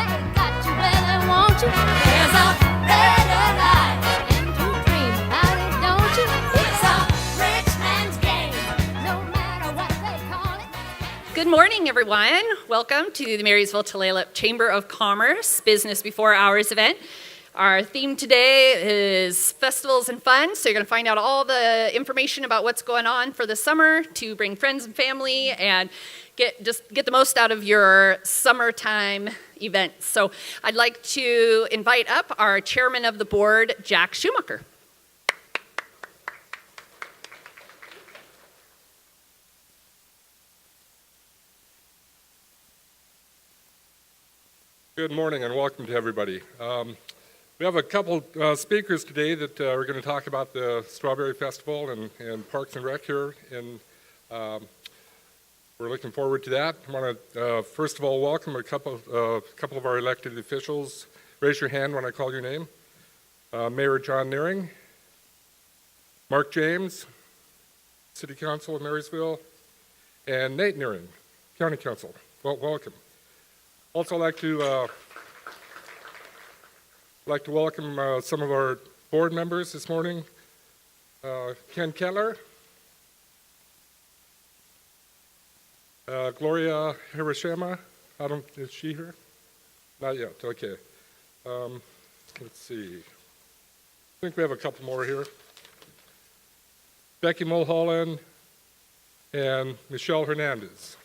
they got you where they want you. There's a better life, and to dream about it, don't you? It's a rich man's game, no matter what they call it. Good morning, everyone. Welcome to the Marysville Tulalip Chamber of Commerce Business Before Hours event. Our theme today is festivals and fun, so you're going to find out all the information about what's going on for the summer to bring friends and family and get the most out of your summertime events. So I'd like to invite up our chairman of the board, Jack Schumacher. Good morning and welcome to everybody. We have a couple speakers today that are going to talk about the Strawberry Festival and Parks and Rec here, and we're looking forward to that. I want to first of all welcome a couple of our elected officials. Raise your hand when I call your name. Mayor John Nearing, Mark James, City Council of Marysville, and Nate Nearing, County Council. Well, welcome. Also like to welcome some of our board members this morning. Ken Kettler, Gloria Hiroshima. Is she here? Not yet. Okay. Let's see. I think we have a couple more here. Becky Mulholland and Michelle Hernandez.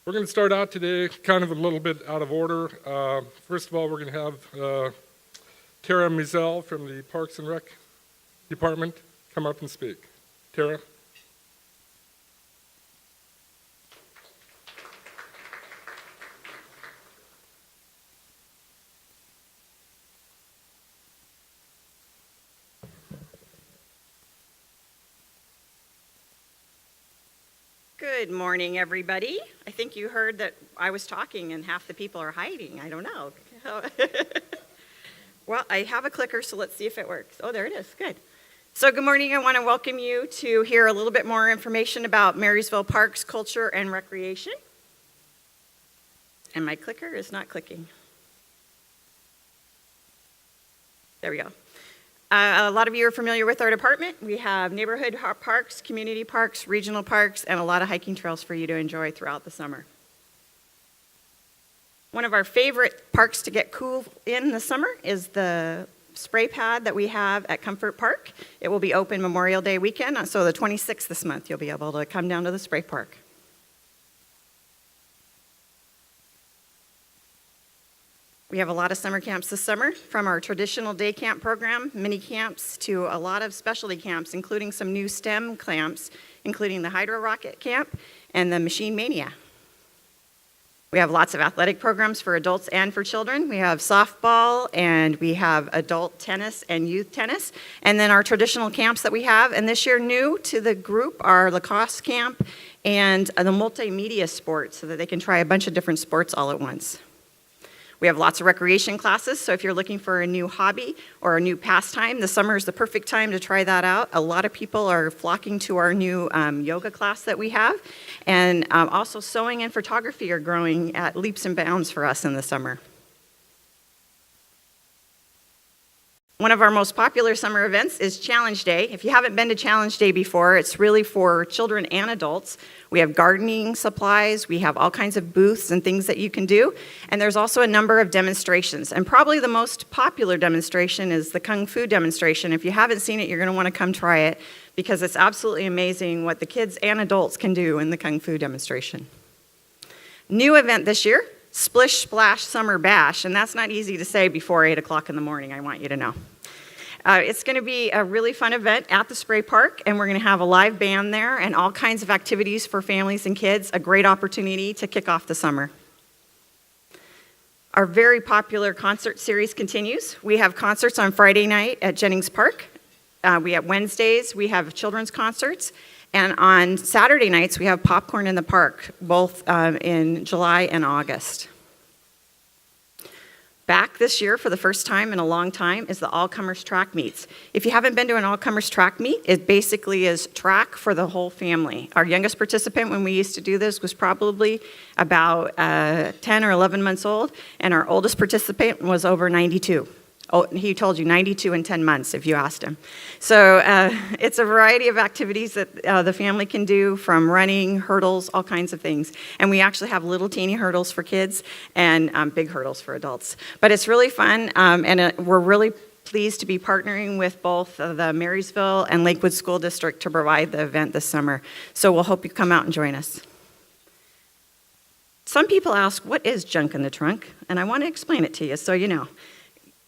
We're going to start out today kind of a little bit out of order. First of all, we're going to have Tara Mizell from the Parks and Rec Department come up and speak. Tara. Good morning, everybody. I think you heard that I was talking and half the people are hiding. I don't know. Well, I have a clicker, so let's see if it works. Oh, there it is. Good. So good morning. I want to welcome you to hear a little bit more information about Marysville Parks, Culture, and Recreation. And my clicker is not clicking. There we go. A lot of you are familiar with our department. We have neighborhood parks, community parks, regional parks, and a lot of hiking trails for you to enjoy throughout the summer. One of our favorite parks to get cool in the summer is the spray pad that we have at Comfort Park. It will be open Memorial Day weekend, so the 26th this month, you'll be able to come down to the spray park. We have a lot of summer camps this summer, from our traditional day camp program, mini camps, to a lot of specialty camps, including some new STEM camps, including the Hydro Rocket Camp and the Machine Mania. We have lots of athletic programs for adults and for children. We have softball, and we have adult tennis and youth tennis. And then our traditional camps that we have, and this year new to the group, are lacrosse camp and the multimedia sports, so that they can try a bunch of different sports all at once. We have lots of recreation classes, so if you're looking for a new hobby or a new pastime, the summer is the perfect time to try that out. A lot of people are flocking to our new yoga class that we have, and also sewing and photography are growing at leaps and bounds for us in the summer. One of our most popular summer events is Challenge Day. If you haven't been to Challenge Day before, it's really for children and adults. We have gardening supplies, we have all kinds of booths and things that you can do, and there's also a number of demonstrations. And probably the most popular demonstration is the Kung Fu demonstration. If you haven't seen it, you're going to want to come try it, because it's absolutely amazing what the kids and adults can do in the Kung Fu demonstration. New event this year, Splish Splash Summer Bash, and that's not easy to say before 8 o'clock in the morning, I want you to know. It's going to be a really fun event at the Spray Park, and we're going to have a live band there and all kinds of activities for families and kids, a great opportunity to kick off the summer. Our very popular concert series continues. We have concerts on Friday night at Jennings Park. We have Wednesdays, we have children's concerts, and on Saturday nights, we have Popcorn in the Park, both in July and August. Back this year for the first time in a long time is the all-comers track meets. If you haven't been to an all-comers track meet, it basically is track for the whole family. Our youngest participant when we used to do this was probably about 10 or 11 months old, and our oldest participant was over 92. Oh, he told you 92 in 10 months if you asked him. So it's a variety of activities that the family can do, from running, hurdles, all kinds of things. And we actually have little teeny hurdles for kids and big hurdles for adults. But it's really fun, and we're really pleased to be partnering with both the Marysville and Lakewood School District to provide the event this summer. So we'll hope you come out and join us. Some people ask, what is junk in the trunk? And I want to explain it to you so you know.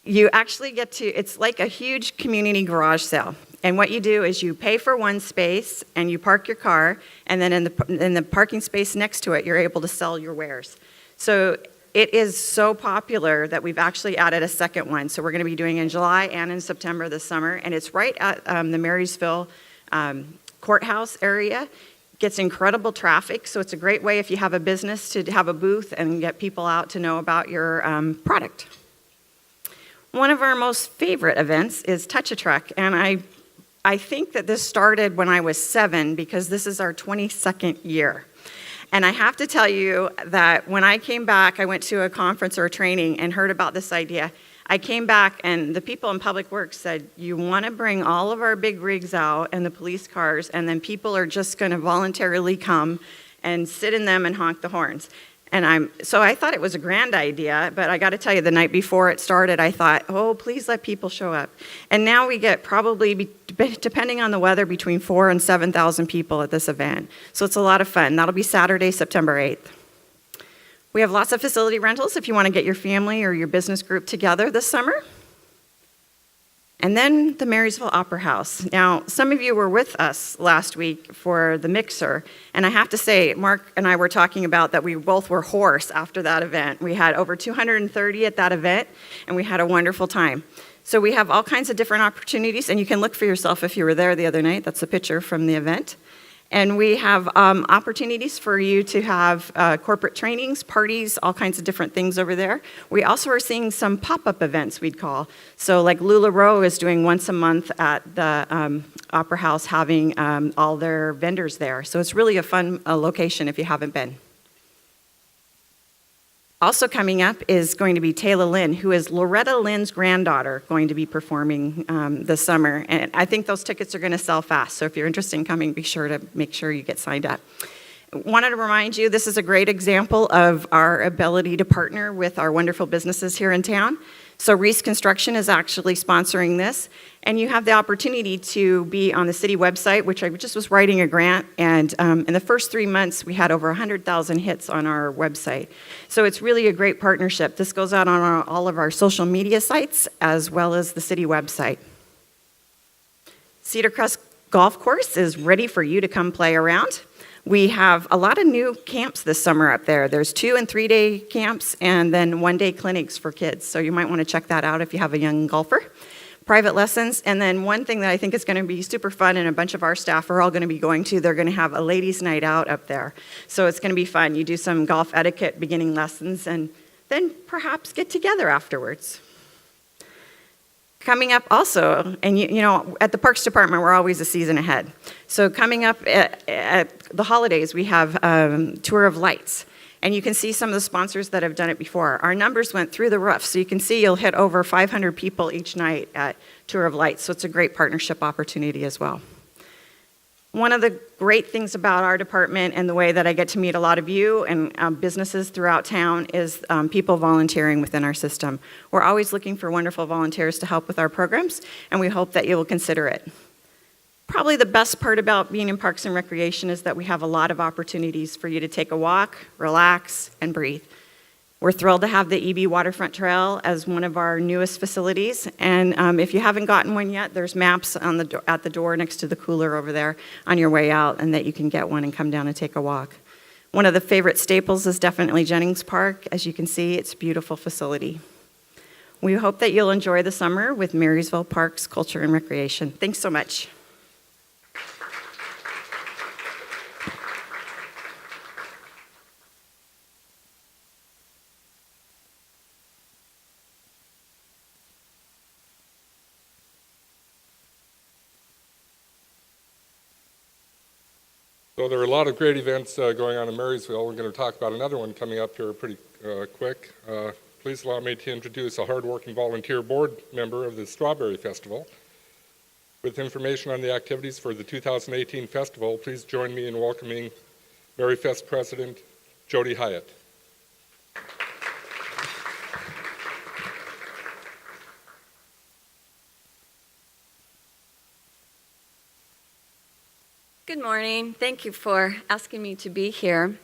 You actually get to, it's like a huge community garage sale. And what you do is you pay for one space and you park your car, and then in the parking space next to it, you're able to sell your wares. So it is so popular that we've actually added a second one. So we're going to be doing it in July and in September this summer. And it's right at the Marysville courthouse area. Gets incredible traffic, so it's a great way if you have a business to have a booth and get people out to know about your product. One of our most favorite events is Touch a Truck, and I think that this started when I was 7 because this is our 22nd year. And I have to tell you that when I came back, I went to a conference or a training and heard about this idea. I came back and the people in Public Works said, you want to bring all of our big rigs out and the police cars, and then people are just going to voluntarily come and sit in them and honk the horns. And so I thought it was a grand idea, but I got to tell you, the night before it started, I thought, oh, please let people show up. And now we get probably, depending on the weather, between 4,000 and 7,000 people at this event. So it's a lot of fun. That'll be Saturday, September 8th. We have lots of facility rentals if you want to get your family or your business group together this summer. And then the Marysville Opera House. Now, some of you were with us last week for the mixer, and I have to say, Mark and I were talking about that we both were hoarse after that event. We had over 230 at that event, and we had a wonderful time. So we have all kinds of different opportunities, and you can look for yourself if you were there the other night. That's a picture from the event. And we have opportunities for you to have corporate trainings, parties, all kinds of different things over there. We also are seeing some pop-up events, we'd call. So like LuLaRoe is doing once a month at the Opera House, having all their vendors there. So it's really a fun location if you haven't been. Also coming up is going to be Taylor Lynn, who is Loretta Lynn's granddaughter, going to be performing this summer. And I think those tickets are going to sell fast. So if you're interested in coming, be sure to make sure you get signed up. Wanted to remind you, this is a great example of our ability to partner with our wonderful businesses here in town. So Reese Construction is actually sponsoring this, and you have the opportunity to be on the city website, which I just was writing a grant, and in the first 3 months, we had over 100,000 hits on our website. So it's really a great partnership. This goes out on all of our social media sites, as well as the city website. Cedar Crest Golf Course is ready for you to come play around. We have a lot of new camps this summer up there. There's 2- and 3-day camps and then 1-day clinics for kids. So you might want to check that out if you have a young golfer. Private lessons. And then one thing that I think is going to be super fun, and a bunch of our staff are all going to be going to, they're going to have a ladies' night out up there. So it's going to be fun. You do some golf etiquette beginning lessons and then perhaps get together afterwards. Coming up also, and you know, at the Parks Department, we're always a season ahead. So coming up at the holidays, we have Tour of Lights. And you can see some of the sponsors that have done it before. Our numbers went through the roof, so you can see you'll hit over 500 people each night at Tour of Lights. So it's a great partnership opportunity as well. One of the great things about our department and the way that I get to meet a lot of you and businesses throughout town is people volunteering within our system. We're always looking for wonderful volunteers to help with our programs, and we hope that you will consider it. Probably the best part about being in Parks and Recreation is that we have a lot of opportunities for you to take a walk, relax, and breathe. We're thrilled to have the EB Waterfront Trail as one of our newest facilities, and if you haven't gotten one yet, there's maps on at the door next to the cooler over there on your way out, and that you can get one and come down and take a walk. One of the favorite staples is definitely Jennings Park. As you can see, it's a beautiful facility. We hope that you'll enjoy the summer with Marysville Parks, Culture, and Recreation. Thanks so much. So there are a lot of great events going on in Marysville. We're going to talk about another one coming up here pretty quick. Please allow me to introduce a hardworking volunteer board member of the Strawberry Festival. With information on the activities for the 2018 festival, please join me in welcoming Maryfest President Jodi Hiatt. Good morning. Thank you for asking me to be here.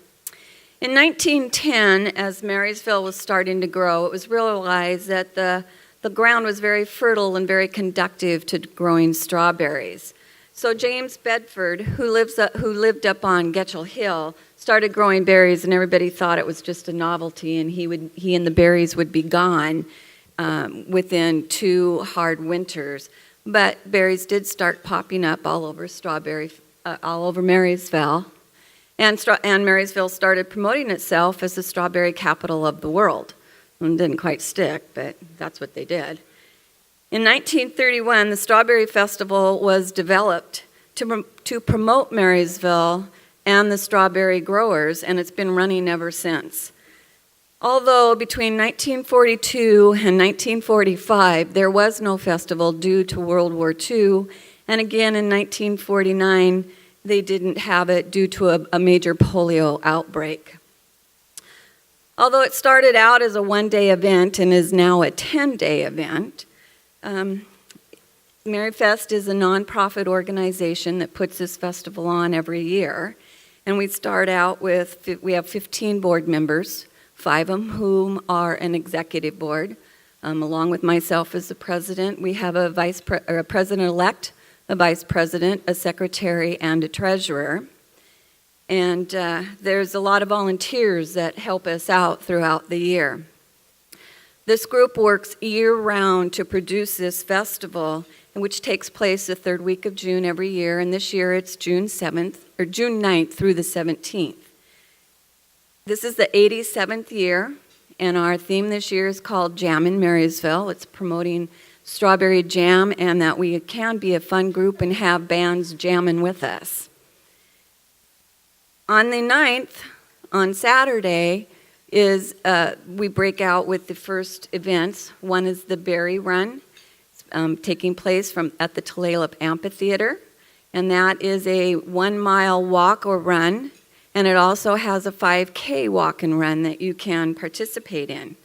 In 1910, as Marysville was starting to grow, it was realized that the ground was very fertile and very conducive to growing strawberries. So James Bedford, who lived up on Getchell Hill, started growing berries, and everybody thought it was just a novelty, and he and the berries would be gone within 2 hard winters. But berries did start popping up all over Marysville, and Marysville started promoting itself as the strawberry capital of the world. It didn't quite stick, but that's what they did. In 1931, the Strawberry Festival was developed to promote Marysville and the strawberry growers, and it's been running ever since. Although between 1942 and 1945, there was no festival due to World War II, and again in 1949, they didn't have it due to a major polio outbreak. Although it started out as a 1-day event and is now a 10-day event, Maryfest is a nonprofit organization that puts this festival on every year. And we start out we have 15 board members, 5 of whom are an executive board. Along with myself as the president, we have a president-elect, a vice president, a secretary, and a treasurer. And there's a lot of volunteers that help us out throughout the year. This group works year-round to produce this festival, which takes place the 3rd week of June every year, and this year it's June 9th through the 17th. This is the 87th year, and our theme this year is called Jam in Marysville. It's promoting strawberry jam and that we can be a fun group and have bands jamming with us. On the 9th, on Saturday, we break out with the first events. One is the Berry Run, taking place at the Tulalip Amphitheater, and that is a 1-mile walk or run, and it also has a 5K walk and run that you can participate in.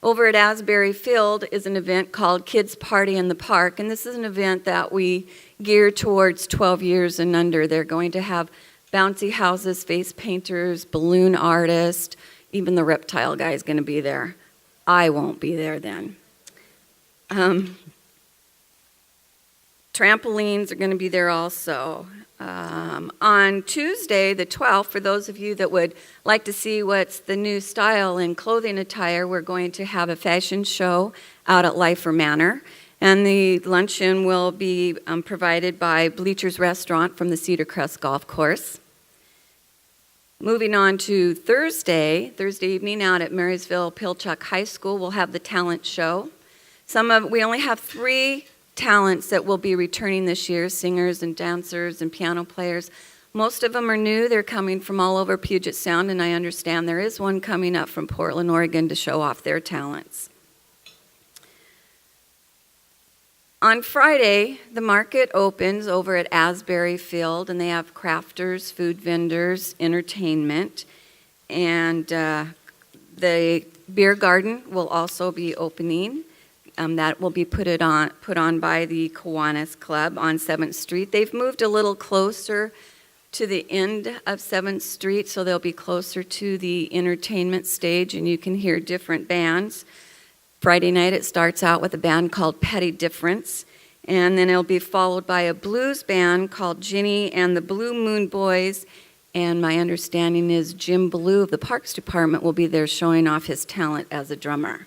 Over at Asbury Field is an event called Kids Party in the Park, and this is an event that we gear towards 12 years and under. They're going to have bouncy houses, face painters, balloon artists, even the reptile guy is going to be there. I won't be there then. Trampolines are going to be there also. On Tuesday, the 12th, for those of you that would like to see what's the new style in clothing attire, we're going to have a fashion show out at Lifer Manor. And the luncheon will be provided by Bleachers Restaurant from the Cedar Crest Golf Course. Moving on to Thursday evening out at Marysville Pilchuck High School, we'll have the talent show. We only have 3 talents that will be returning this year, singers and dancers and piano players. Most of them are new. They're coming from all over Puget Sound, and I understand there is one coming up from Portland, Oregon to show off their talents. On Friday, the market opens over at Asbury Field, and they have crafters, food vendors, entertainment, and the beer garden will also be opening. That will be put on by the Kiwanis Club on 7th Street. They've moved a little closer to the end of 7th Street, so they'll be closer to the entertainment stage, and you can hear different bands. Friday night it starts out with a band called Petty Difference, and then it'll be followed by a blues band called Ginny and the Blue Moon Boys, and my understanding is Jim Blue of the Parks Department will be there showing off his talent as a drummer.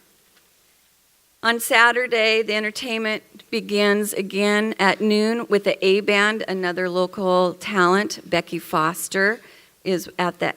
On Saturday, the entertainment begins again at noon with the A Band, another local talent. Becky Foster is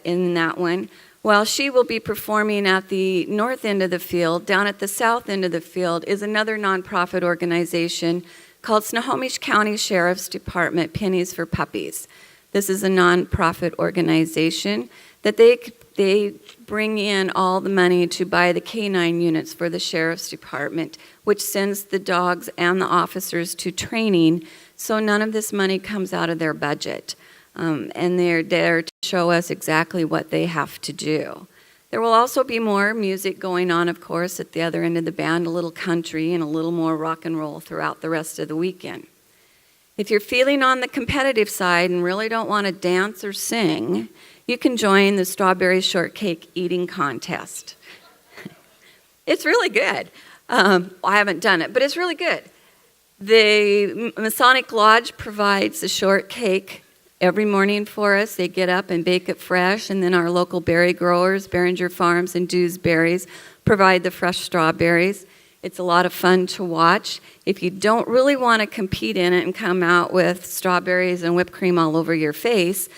in that one. Well, she will be performing at the north end of the field. Down at the south end of the field is another nonprofit organization called Snohomish County Sheriff's Department Pennies for Puppies. This is a nonprofit organization that they bring in all the money to buy the canine units for the sheriff's department, which sends the dogs and the officers to training, so none of this money comes out of their budget. And they're there to show us exactly what they have to do. There will also be more music going on, of course, at the other end of the band, a little country and a little more rock and roll throughout the rest of the weekend. If you're feeling on the competitive side and really don't want to dance or sing, you can join the Strawberry Shortcake Eating Contest. It's really good. I haven't done it, but it's really good. The Masonic Lodge provides the shortcake every morning for us. They get up and bake it fresh, and then our local berry growers, Behringer Farms and Dew's Berries, provide the fresh strawberries. It's a lot of fun to watch. If you don't really want to compete in it and come out with strawberries and whipped cream all over your face,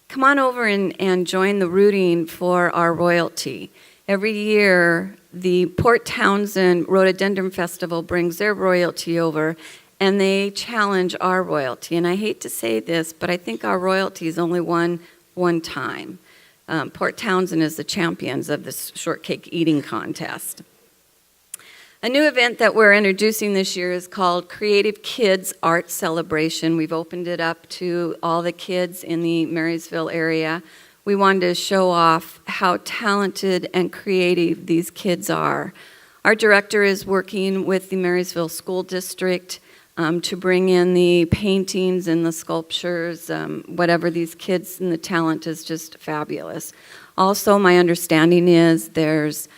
come on over and join the rooting for our royalty. Every year, the Port Townsend Rhododendron Festival brings their royalty over, and they challenge our royalty. And I hate to say this, but I think our royalty is only won one time. Port Townsend is the champions of this shortcake eating contest. A new event that we're introducing this year is called Creative Kids Art Celebration. We've opened it up to all the kids in the Marysville area. We wanted to show off how talented and creative these kids are. Our director is working with the Marysville School District to bring in the paintings and the sculptures, whatever these kids, and the talent is just fabulous. Also, my understanding is there's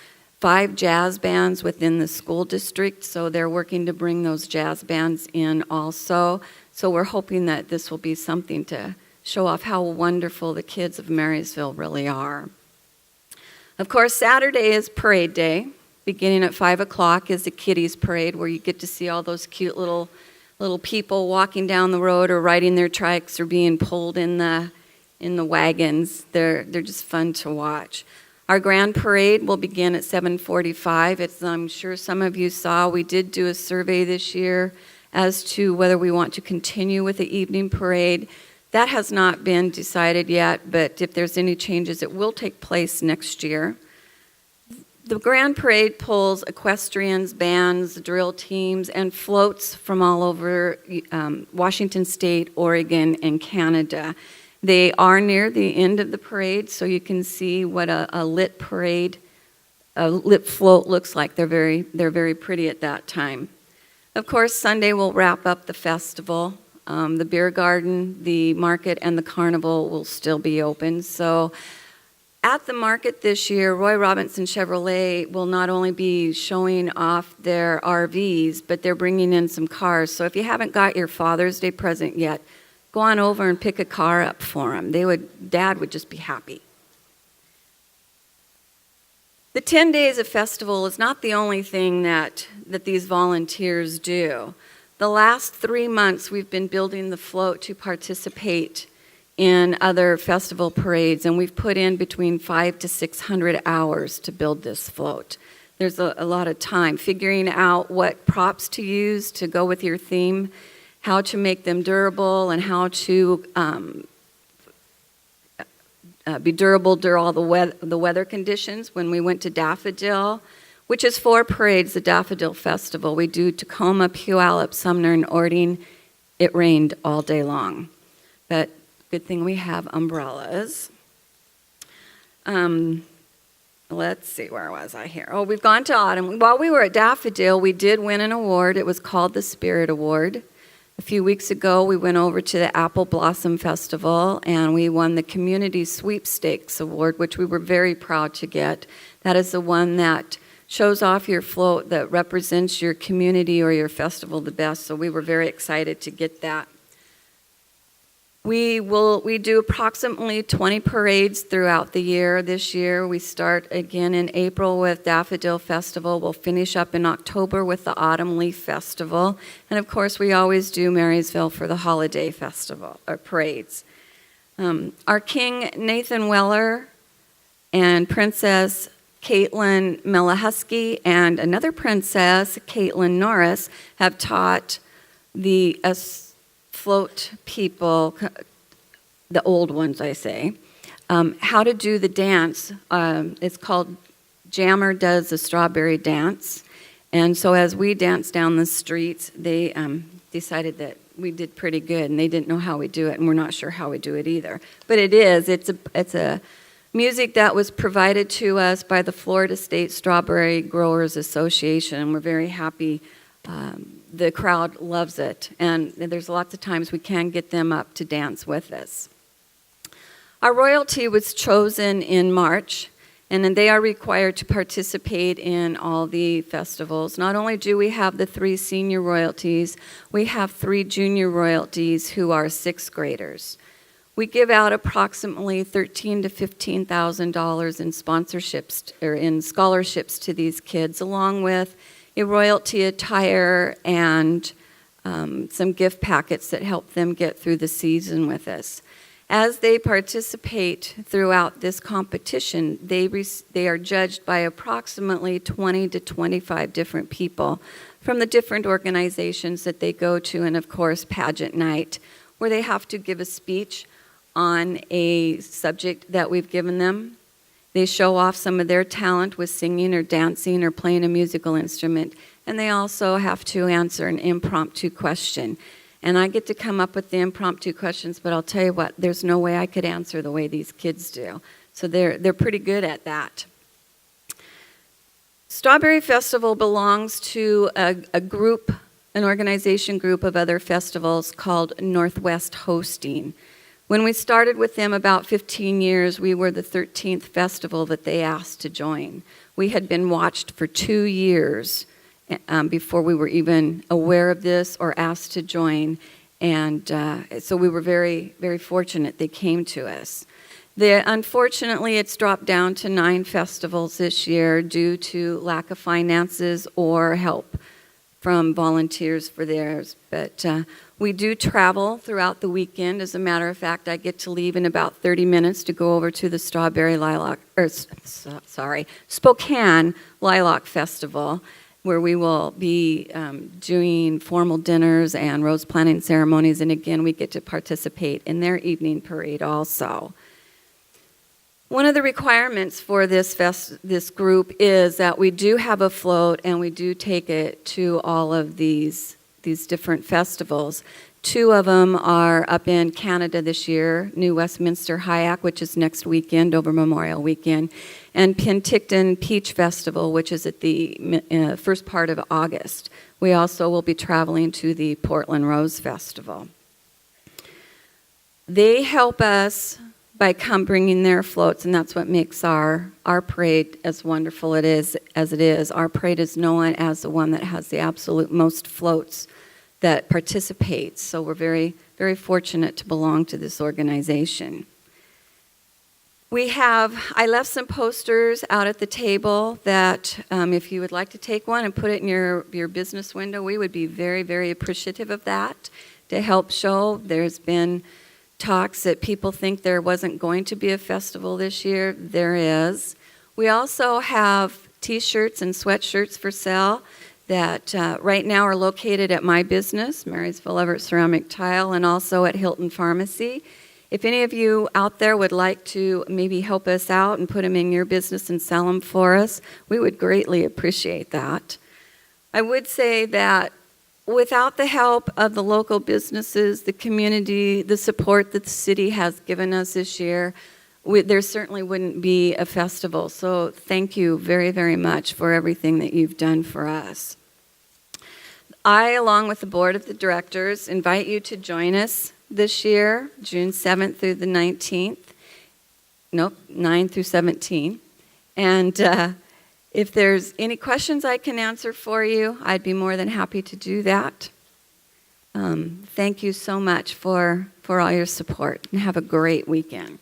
5 jazz bands within the school district, so they're working to bring those jazz bands in also. So we're hoping that this will be something to show off how wonderful the kids of Marysville really are. Of course, Saturday is parade day. Beginning at 5 o'clock is the kiddies parade, where you get to see all those cute little people walking down the road or riding their trikes or being pulled in the wagons. They're just fun to watch. Our grand parade will begin at 7:45. As I'm sure some of you saw, we did do a survey this year as to whether we want to continue with the evening parade. That has not been decided yet, but if there's any changes, it will take place next year. The grand parade pulls equestrians, bands, drill teams, and floats from all over Washington State, Oregon, and Canada. They are near the end of the parade, so you can see what a lit parade, a lit float looks like. They're very pretty at that time. Of course, Sunday will wrap up the festival. The beer garden, the market, and the carnival will still be open. So at the market this year, Roy Robinson Chevrolet will not only be showing off their RVs, but they're bringing in some cars. So if you haven't got your Father's Day present yet, go on over and pick a car up for them. Dad would just be happy. The 10 days of festival is not the only thing that these volunteers do. The last 3 months, we've been building the float to participate in other festival parades, and we've put in between 500 to 600 hours to build this float. There's a lot of time figuring out what props to use to go with your theme, how to make them durable, and how to be durable during all the weather conditions. When we went to Daffodil, which is 4 parades, the Daffodil Festival, we do Tacoma, Puyallup, Sumner, and Orting. It rained all day long, but good thing we have umbrellas. Let's see, where was I here? Oh, we've gone to autumn. While we were at Daffodil, we did win an award. It was called the Spirit Award. A few weeks ago, we went over to the Apple Blossom Festival, and we won the Community Sweepstakes Award, which we were very proud to get. That is the one that shows off your float that represents your community or your festival the best, so we were very excited to get that. We do approximately 20 parades throughout the year. This year, we start again in April with Daffodil Festival. We'll finish up in October with the Autumn Leaf Festival. And of course, we always do Marysville for the holiday festival or parades. Our King Nathan Weller and Princess Caitlin Melahusky and another princess, Caitlin Norris, have taught the float people the old ones, I say, how to do the dance. It's called Jammer Does the Strawberry Dance. And so as we danced down the streets, they decided that we did pretty good, and they didn't know how we do it, and we're not sure how we do it either. But it's a music that was provided to us by the Florida State Strawberry Growers Association, and we're very happy. The crowd loves it, and there's lots of times we can get them up to dance with us. Our royalty was chosen in March, and then they are required to participate in all the festivals. Not only do we have the 3 senior royalties, we have 3 junior royalties who are 6th graders. We give out approximately $13,000 to $15,000 in sponsorships or in scholarships to these kids, along with a royalty attire and some gift packets that help them get through the season with us. As they participate throughout this competition, they are judged by approximately 20 to 25 different people from the different organizations that they go to, and of course pageant night, where they have to give a speech on a subject that we've given them. They show off some of their talent with singing or dancing or playing a musical instrument, and they also have to answer an impromptu question. And I get to come up with the impromptu questions, but I'll tell you what, there's no way I could answer the way these kids do. So they're pretty good at that. Strawberry Festival belongs to a group, an organization group of other festivals called Northwest Hosting. When we started with them about 15 years, we were the 13th festival that they asked to join. We had been watched for 2 years before we were even aware of this or asked to join. And so we were very, very fortunate they came to us. Unfortunately, it's dropped down to 9 festivals this year due to lack of finances or help from volunteers for theirs. But we do travel throughout the weekend. As a matter of fact, I get to leave in about 30 minutes to go over to the Spokane Lilac Festival, where we will be doing formal dinners and rose planting ceremonies. And again, we get to participate in their evening parade also. One of the requirements for this group is that we do have a float, and we do take it to all of these different festivals. 2 of them are up in Canada this year, New Westminster Hiatt, which is next weekend over Memorial Weekend, and Penticton Peach Festival, which is at the first part of August. We also will be traveling to the Portland Rose Festival. They help us by bringing their floats, and that's what makes our parade as wonderful as it is. Our parade is known as the one that has the absolute most floats that participates, so we're very, very fortunate to belong to this organization. I left some posters out at the table that if you would like to take one and put it in your business window, we would be very, very appreciative of that to help show. There's been talks that people think there wasn't going to be a festival this year. There is. We also have t-shirts and sweatshirts for sale that right now are located at my business, Marysville Everett Ceramic Tile, and also at Hilton Pharmacy. If any of you out there would like to maybe help us out and put them in your business and sell them for us, we would greatly appreciate that. I would say that without the help of the local businesses, the community, the support that the city has given us this year, there certainly wouldn't be a festival. So thank you very, very much for everything that you've done for us. I, along with the board of the directors, invite you to join us this year, June 7th through the 19th. 9 through 17. And if there's any questions I can answer for you, I'd be more than happy to do that. Thank you so much for all your support, and have a great weekend.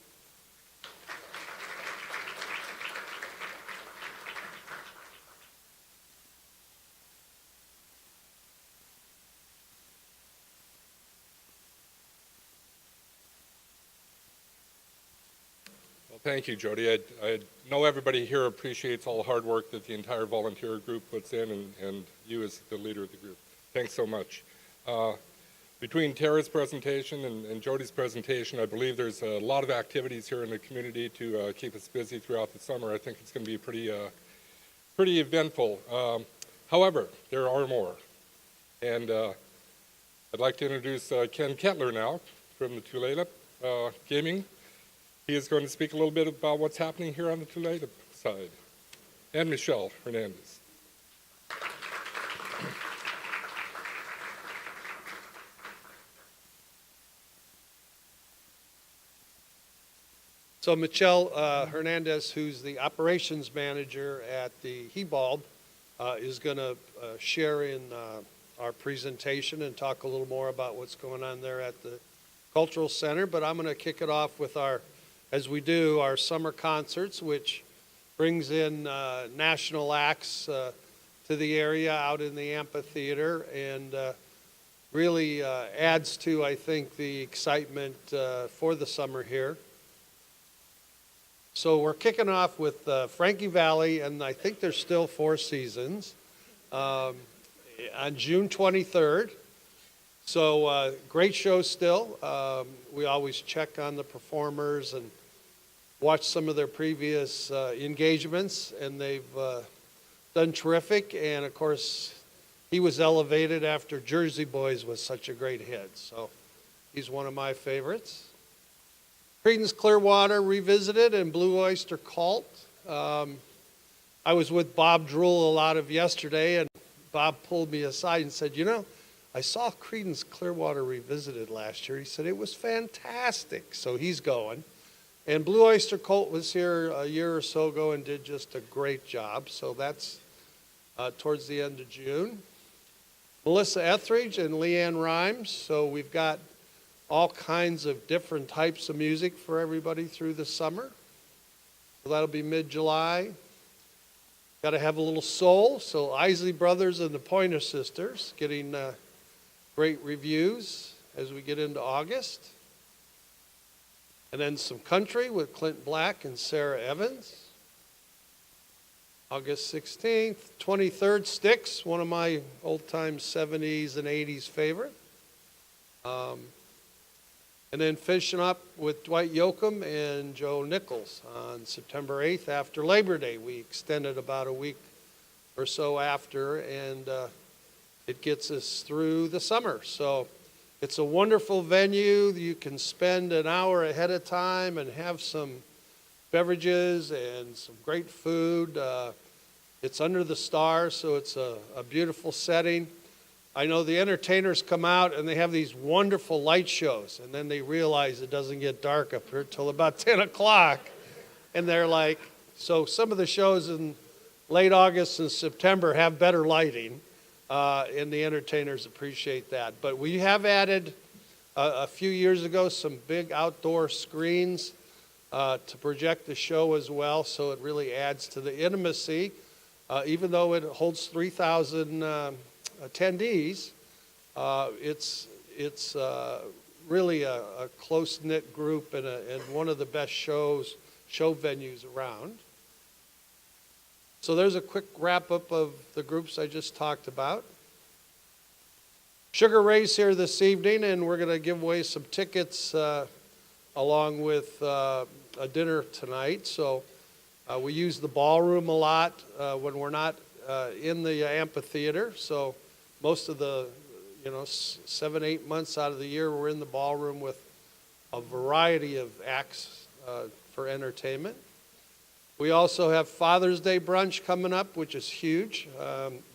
Thank you, Jodi. I know everybody here appreciates all the hard work that the entire volunteer group puts in, and you as the leader of the group. Thanks so much. Between Tara's presentation and Jodi's presentation, I believe there's a lot of activities here in the community to keep us busy throughout the summer. I think it's going to be pretty eventful. However, there are more. And I'd like to introduce Ken Kettler now from the Tulalip Gaming. He is going to speak a little bit about what's happening here on the Tulalip side. And Mizell, Hernandez. So Mytyl Hernandez, who's the operations manager at the Hibulb, is going to share in our presentation and talk a little more about what's going on there at the Cultural Center. But I'm going to kick it off with as we do, our summer concerts, which brings in national acts to the area out in the amphitheater and really adds to, I think, the excitement for the summer here. So we're kicking off with Frankie Valli, and I think there's still 4 seasons, on June 23rd. So great show still. We always check on the performers and watch some of their previous engagements, and they've done terrific. And of course, he was elevated after Jersey Boys was such a great hit. So he's one of my favorites. Creedence Clearwater Revisited and Blue Oyster Cult. I was with Bob Drool a lot of yesterday, and Bob pulled me aside and said, I saw Creedence Clearwater Revisited last year. He said, it was fantastic. So he's going. And Blue Oyster Cult was here a year or so ago and did just a great job. So that's towards the end of June. Melissa Etheridge and Leanne Rhymes. So we've got all kinds of different types of music for everybody through the summer. So that'll be mid-July. Got to have a little soul. So Isley Brothers and the Pointer Sisters getting great reviews as we get into August. And then some country with Clint Black and Sarah Evans. August 16th, 23rd, Styx, one of my old-time 70s and 80s favorite. And then finishing up with Dwight Yoakam and Joe Nichols on September 8th after Labor Day. We extended about a week or so after, and it gets us through the summer. So it's a wonderful venue. You can spend an hour ahead of time and have some beverages and some great food. It's under the stars, so it's a beautiful setting. I know the entertainers come out and they have these wonderful light shows, and then they realize it doesn't get dark up here till about 10 o'clock. And they're like, so some of the shows in late August and September have better lighting, and the entertainers appreciate that. But we have added a few years ago some big outdoor screens to project the show as well, so it really adds to the intimacy. Even though it holds 3,000 attendees, it's really a close-knit group and one of the best show venues around. So there's a quick wrap-up of the groups I just talked about. Sugar Ray's here this evening, and we're going to give away some tickets along with a dinner tonight. So we use the ballroom a lot when we're not in the amphitheater. So most of the 7-8 months out of the year, we're in the ballroom with a variety of acts for entertainment. We also have Father's Day brunch coming up, which is huge.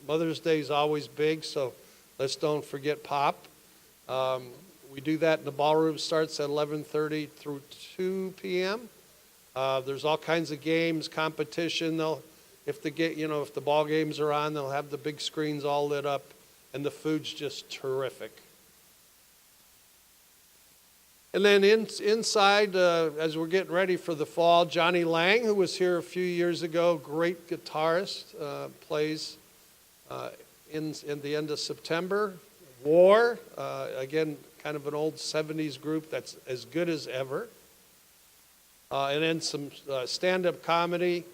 Mother's Day is always big, so let's don't forget Pop. We do that in the ballroom. Starts at 11:30 through 2 p.m. There's all kinds of games, competition. If the ball games are on, they'll have the big screens all lit up, and the food's just terrific. And then inside, as we're getting ready for the fall, Johnny Lang, who was here a few years ago, great guitarist, plays in the end of September. War, again, kind of an old 70s group that's as good as ever. And then some stand-up comedy,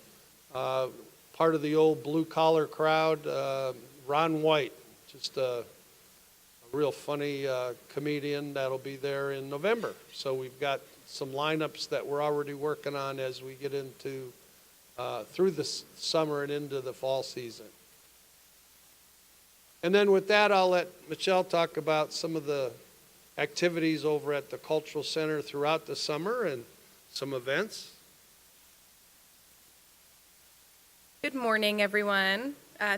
part of the old blue-collar crowd, Ron White, just a real funny comedian that'll be there in November. So we've got some lineups that we're already working on as we get into through the summer and into the fall season. And then with that, I'll let Michelle talk about some of the activities over at the Cultural Center throughout the summer and some events. Good morning, everyone.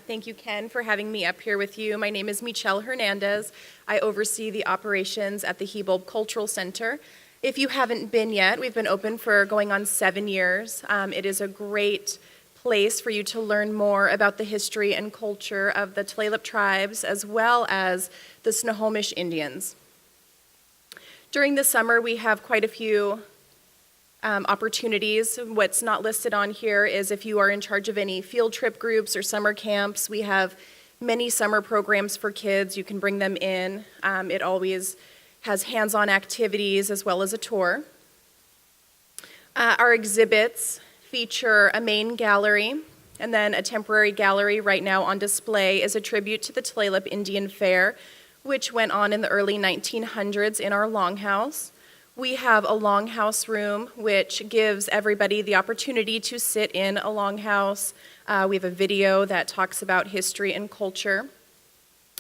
Thank you, Ken, for having me up here with you. My name is Mytyl Hernandez. I oversee the operations at the Hibulb Cultural Center. If you haven't been yet, we've been open for going on 7 years. It is a great place for you to learn more about the history and culture of the Tulalip tribes as well as the Snohomish Indians. During the summer, we have quite a few opportunities. What's not listed on here is if you are in charge of any field trip groups or summer camps. We have many summer programs for kids. You can bring them in. It always has hands-on activities as well as a tour. Our exhibits feature a main gallery and then a temporary gallery right now on display is a tribute to the Tulalip Indian Fair, which went on in the early 1900s in our longhouse. We have a longhouse room, which gives everybody the opportunity to sit in a longhouse. We have a video that talks about history and culture.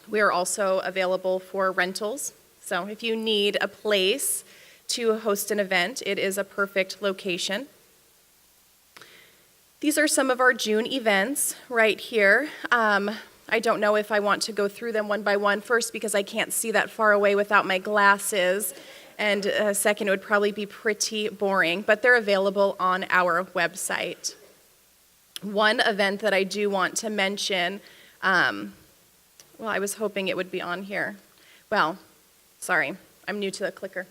We are also available for rentals. So if you need a place to host an event, it is a perfect location. These are some of our June events right here. I don't know if I want to go through them one by one. First, because I can't see that far away without my glasses. And second, it would probably be pretty boring, but they're available on our website. One event that I do want to mention, well, I was hoping it would be on here. Well, sorry, I'm new to the clicker.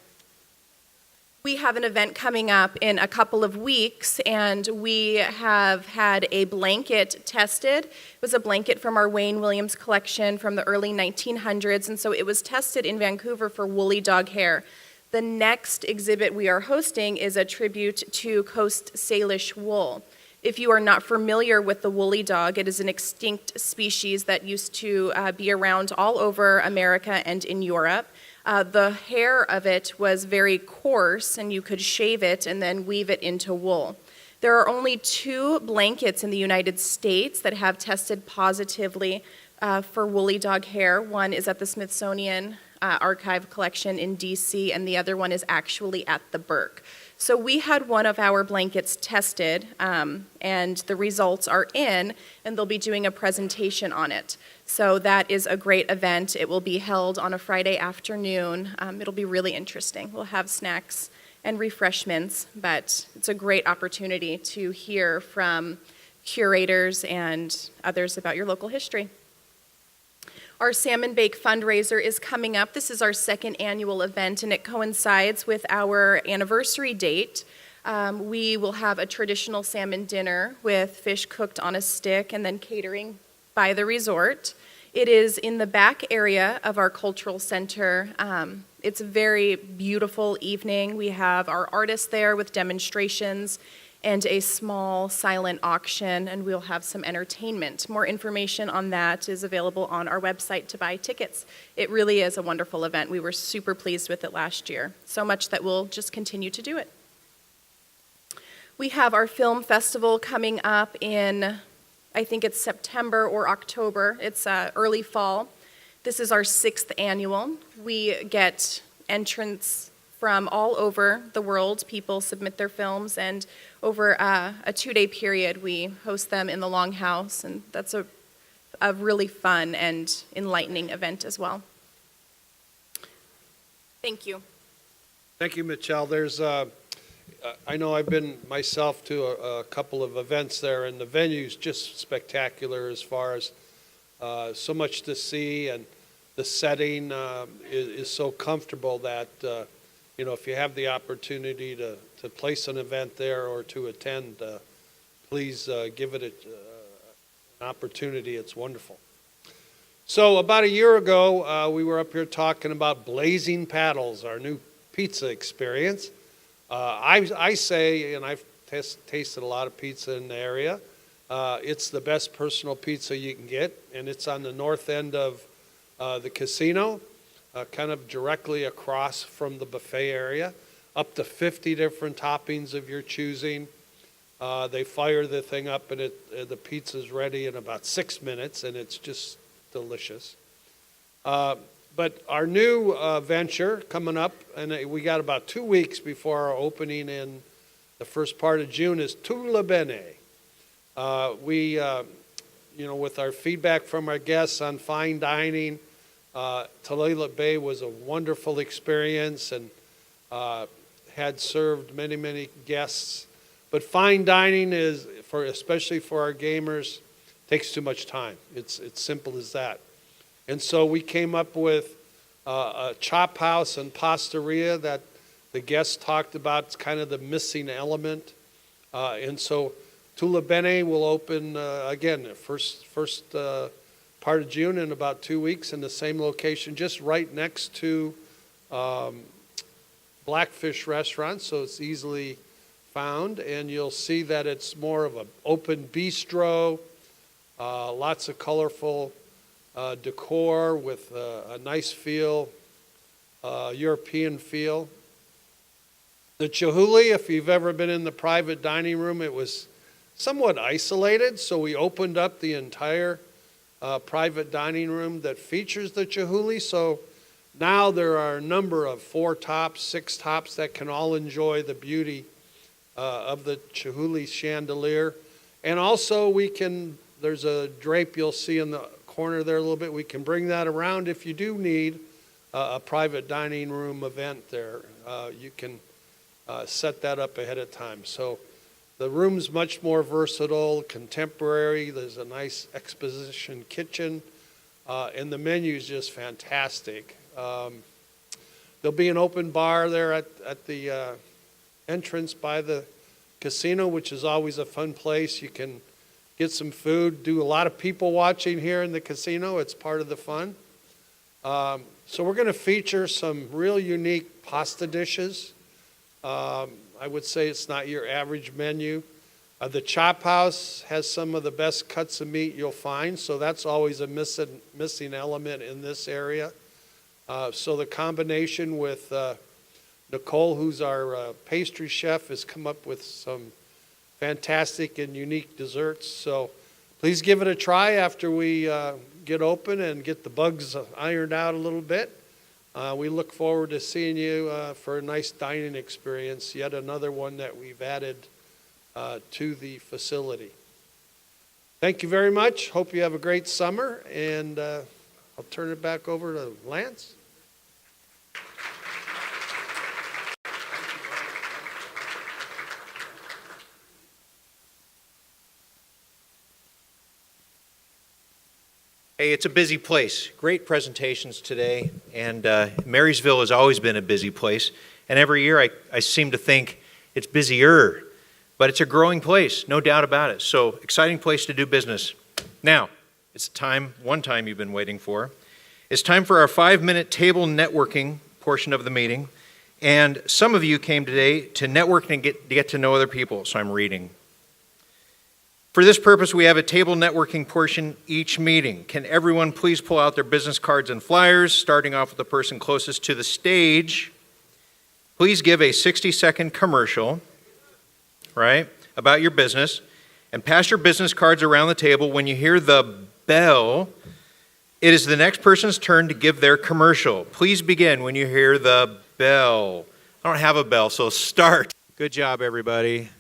We have an event coming up in a couple of weeks, and we have had a blanket tested. It was a blanket from our Wayne Williams collection from the early 1900s, and so it was tested in Vancouver for woolly dog hair. The next exhibit we are hosting is a tribute to Coast Salish wool. If you are not familiar with the woolly dog, it is an extinct species that used to be around all over America and in Europe. The hair of it was very coarse, and you could shave it and then weave it into wool. There are only 2 blankets in the United States that have tested positively for woolly dog hair. One is at the Smithsonian Archive collection in DC, and the other one is actually at the Burke. So we had one of our blankets tested, and the results are in, and they'll be doing a presentation on it. So that is a great event. It will be held on a Friday afternoon. It'll be really interesting. We'll have snacks and refreshments, but it's a great opportunity to hear from curators and others about your local history. Our Salmon Bake fundraiser is coming up. This is our 2nd annual event, and it coincides with our anniversary date. We will have a traditional salmon dinner with fish cooked on a stick and then catering by the resort. It is in the back area of our cultural center. It's a very beautiful evening. We have our artists there with demonstrations and a small silent auction, and we'll have some entertainment. More information on that is available on our website to buy tickets. It really is a wonderful event. We were super pleased with it last year, so much that we'll just continue to do it. We have our film festival coming up in, I think it's September or October. It's early fall. This is our 6th annual. We get entrants from all over the world. People submit their films, and over a 2-day period, we host them in the Longhouse, and that's a really fun and enlightening event as well. Thank you. Thank you, Michelle. I know I've been myself to a couple of events there, and the venue's just spectacular as far as so much to see, and the setting is so comfortable that if you have the opportunity to place an event there or to attend, please give it an opportunity. It's wonderful. So about a year ago, we were up here talking about Blazing Paddles, our new pizza experience. I say, and I've tasted a lot of pizza in the area, it's the best personal pizza you can get, and it's on the north end of the casino. kind of directly across from the buffet area, up to 50 different toppings of your choosing. They fire the thing up and the pizza's ready in about 6 minutes, and it's just delicious. But our new venture coming up, and we got about 2 weeks before our opening in the first part of June, is Tulalip. With our feedback from our guests on fine dining, Tulalip Bay was a wonderful experience and had served many, many guests. But fine dining is, especially for our gamers, takes too much time. It's simple as that. And so we came up with a chop house and pastaria that the guests talked about. It's kind of the missing element. And so Tulalip will open again the first part of June in about 2 weeks in the same location, just right next to Blackfish Restaurant, so it's easily found. And you'll see that it's more of an open bistro, lots of colorful decor with a nice feel, European feel. The Chihuly, if you've ever been in the private dining room, it was somewhat isolated, so we opened up the entire private dining room that features the Chihuly. So now there are a number of 4 tops, 6 tops that can all enjoy the beauty of the Chihuly chandelier. And also there's a drape you'll see in the corner there a little bit. We can bring that around if you do need a private dining room event there. You can set that up ahead of time. So the room's much more versatile, contemporary. There's a nice exposition kitchen, and the menu's just fantastic. There'll be an open bar there at the entrance by the casino, which is always a fun place. You can get some food, do a lot of people watching here in the casino. It's part of the fun. So we're going to feature some real unique pasta dishes. I would say it's not your average menu. The Chop House has some of the best cuts of meat you'll find, so that's always a missing element in this area. So the combination with Nicole, who's our pastry chef, has come up with some fantastic and unique desserts. So please give it a try after we get open and get the bugs ironed out a little bit. We look forward to seeing you for a nice dining experience, yet another one that we've added to the facility. Thank you very much. Hope you have a great summer, and I'll turn it back over to Lance. Hey, it's a busy place. Great presentations today, and Marysville has always been a busy place. And every year I seem to think it's busier, but it's a growing place, no doubt about it. So exciting place to do business. Now, it's one time you've been waiting for. It's time for our 5-minute table networking portion of the meeting. And some of you came today to network and get to know other people, so I'm reading. For this purpose, we have a table networking portion each meeting. Can everyone please pull out their business cards and flyers, starting off with the person closest to the stage. Please give a 60-second commercial, right, about your business, and pass your business cards around the table. When you hear the bell, it is the next person's turn to give their commercial. Please begin when you hear the bell. I don't have a bell, so start. Good job, everybody.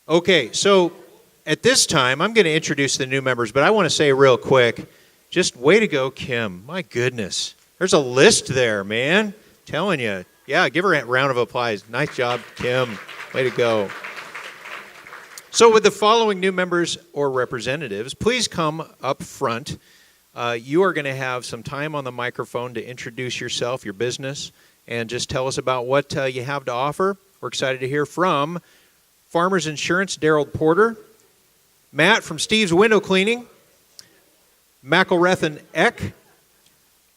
Okay, so at this time, I'm going to introduce the new members, but I want to say real quick, just way to go, Kim. My goodness. There's a list there, man. Telling you. Yeah, give her a round of applause. Nice job, Kim. Way to go. So with the following new members or representatives, please come up front. You are going to have some time on the microphone to introduce yourself, your business, and just tell us about what you have to offer. We're excited to hear from Farmers Insurance, Daryl Porter, Matt from Steve's Window Cleaning, McElrath and Eck,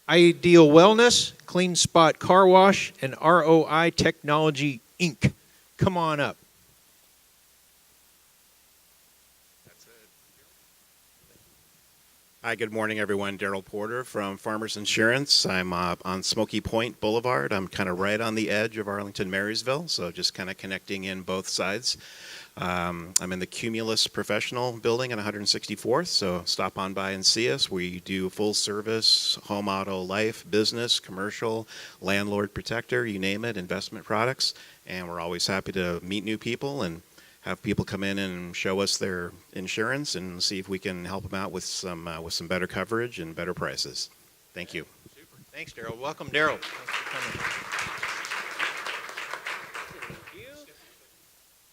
Ideal Wellness, Clean Spot Car Wash, and ROI Technology, Inc. Come on up. Hi, good morning, everyone. Daryl Porter from Farmers Insurance. I'm on Smoky Point Boulevard. I'm kind of right on the edge of Arlington, Marysville, so just kind of connecting in both sides. I'm in the Cumulus Professional Building at 164th, so stop on by and see us. We do full service, home, auto, life, business, commercial, landlord protector, you name it, investment products, and we're always happy to meet new people and have people come in and show us their insurance and see if we can help them out with some better coverage and better prices. Thank you. Super. Thanks, Daryl. Welcome, Daryl. Thanks for coming.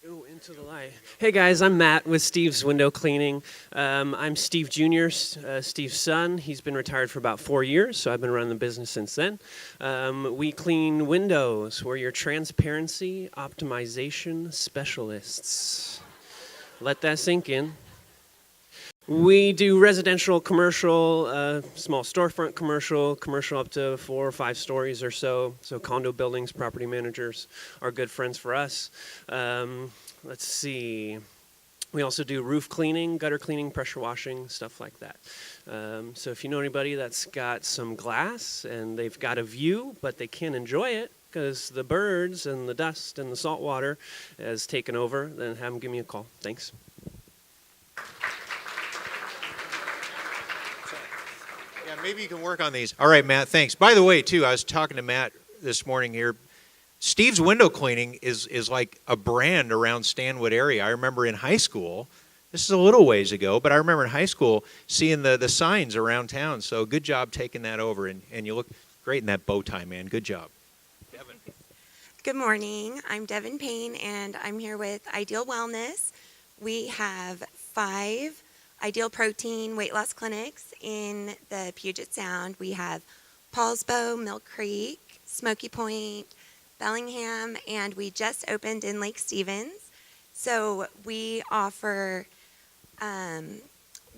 Go into the light. Hey guys, I'm Matt with Steve's Window Cleaning. I'm Steve Jr., Steve's son. He's been retired for about 4 years, so I've been running the business since then. We clean windows. We're your transparency optimization specialists. Let that sink in. We do residential, commercial, small storefront commercial up to 4 or 5 stories or so. So condo buildings, property managers are good friends for us. Let's see. We also do roof cleaning, gutter cleaning, pressure washing, stuff like that. So if you know anybody that's got some glass and they've got a view, but they can't enjoy it because the birds and the dust and the salt water has taken over, then have them give me a call. Thanks. Yeah, maybe you can work on these. All right, Matt, thanks. By the way, too, I was talking to Matt this morning here. Steve's Window Cleaning is like a brand around Stanwood area. I remember in high school, this is a little ways ago, but I remember in high school seeing the signs around town. So good job taking that over, and you look great in that bow tie, man. Good job. Devin. Good morning. I'm Devin Payne, and I'm here with Ideal Wellness. We have 5 Ideal Protein weight loss clinics in the Puget Sound. We have Paulsbo, Mill Creek, Smoky Point, Bellingham, and we just opened in Lake Stevens. So we offer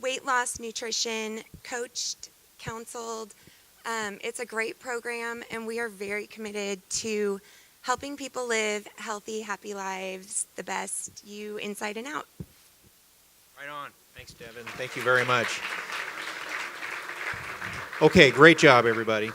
weight loss, nutrition, coached, counseled. It's a great program, and we are very committed to helping people live healthy, happy lives, the best you inside and out. Right on. Thanks, Devin. Thank you very much. Okay, great job, everybody.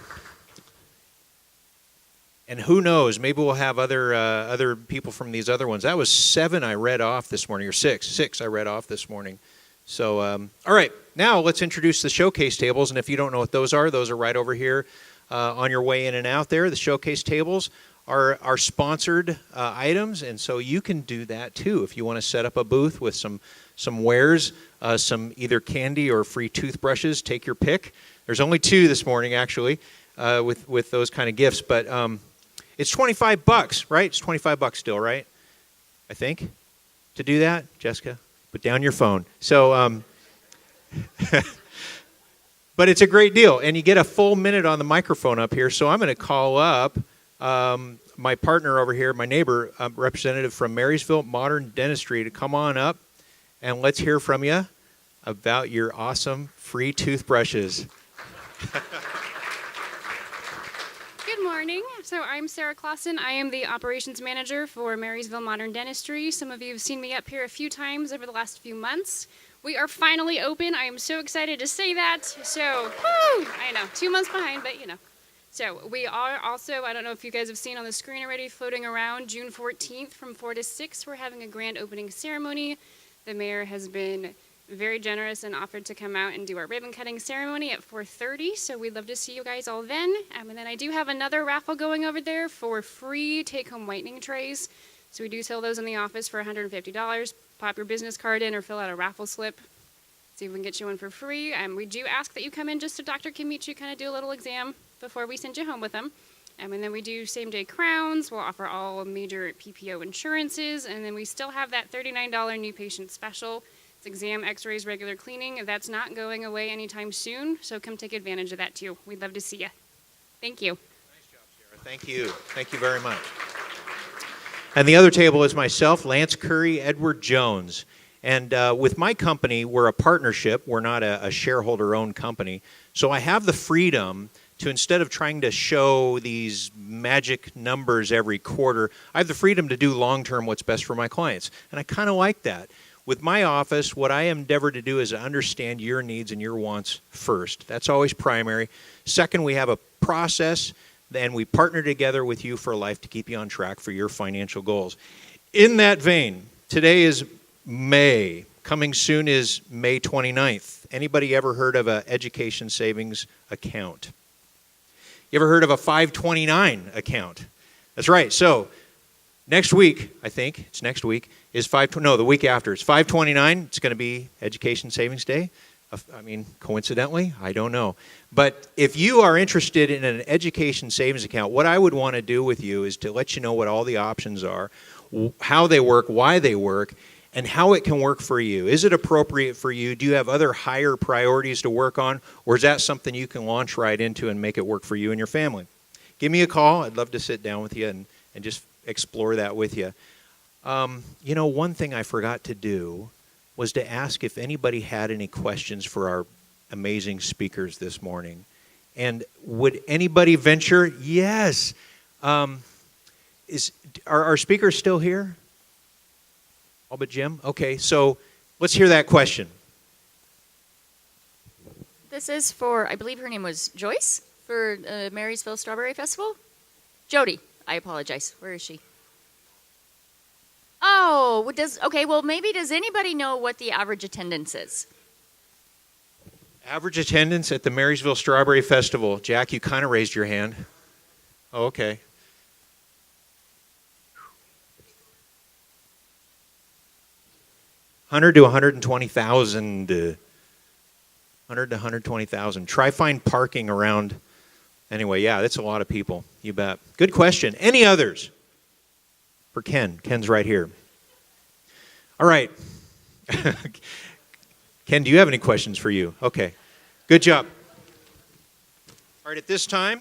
And who knows, maybe we'll have other people from these other ones. That was 7 I read off this morning, or 6 I read off this morning. So, all right, now let's introduce the showcase tables. And if you don't know what those are right over here on your way in and out there. The showcase tables are sponsored items, and so you can do that too if you want to set up a booth with some wares, some either candy or free toothbrushes. Take your pick. There's only 2 this morning, actually, with those kind of gifts, but it's $25, right? It's $25 still, right? I think, to do that. Jessica, put down your phone. So, but it's a great deal, and you get a full minute on the microphone up here. So I'm going to call up my partner over here, my neighbor, representative from Marysville Modern Dentistry, to come on up, and let's hear from you about your awesome free toothbrushes. Good morning. So I'm Sarah Clausen. I am the operations manager for Marysville Modern Dentistry. Some of you have seen me up here a few times over the last few months. We are finally open. I am so excited to say that. So, woo! I know, 2 months behind, but you know. So we are also, I don't know if you guys have seen on the screen already, floating around June 14th from 4 to 6. We're having a grand opening ceremony. The mayor has been very generous and offered to come out and do our ribbon cutting ceremony at 4:30, so we'd love to see you guys all then. And then I do have another raffle going over there for free take-home whitening trays. So we do sell those in the office for $150. Pop your business card in or fill out a raffle slip. See if we can get you one for free. We do ask that you come in just so doctor can meet you, kind of do a little exam before we send you home with them. And then we do same-day crowns. We'll offer all major PPO insurances, and then we still have that $39 new patient special. It's exam, x-rays, regular cleaning. That's not going away anytime soon, so come take advantage of that too. We'd love to see you. Thank you. Nice job, Sarah. Thank you. Thank you very much. And the other table is myself, Lance Curry, Edward Jones. And with my company, we're a partnership. We're not a shareholder-owned company. So I have the freedom to, instead of trying to show these magic numbers every quarter, I have the freedom to do long-term what's best for my clients. And I kind of like that. With my office, what I endeavor to do is understand your needs and your wants first. That's always primary. Second, we have a process, then we partner together with you for life to keep you on track for your financial goals. In that vein, today is May. Coming soon is May 29th. Anybody ever heard of an education savings account? You ever heard of a 529 account? That's right. So next week, I think, it's next week, is the week after. It's 529. It's going to be Education Savings Day. I mean, coincidentally, I don't know. But if you are interested in an education savings account, what I would want to do with you is to let you know what all the options are, how they work, why they work, and how it can work for you. Is it appropriate for you? Do you have other higher priorities to work on? Or is that something you can launch right into and make it work for you and your family? Give me a call. I'd love to sit down with you and just explore that with you. One thing I forgot to do was to ask if anybody had any questions for our amazing speakers this morning. And would anybody venture? Yes. Are our speakers still here? All but Jim? Okay, so let's hear that question. This is for, I believe her name was Joyce, for Marysville Strawberry Festival. Jodi, I apologize. Where is she? Oh, maybe does anybody know what the average attendance is? Average attendance at the Marysville Strawberry Festival. Jack, you kind of raised your hand. Oh, okay. $100,000 to $120,000. 100 to 120,000. Try find parking around. Anyway, yeah, that's a lot of people. You bet. Good question. Any others? For Ken. Ken's right here. All right. Ken, do you have any questions for you? Okay. Good job. All right, at this time,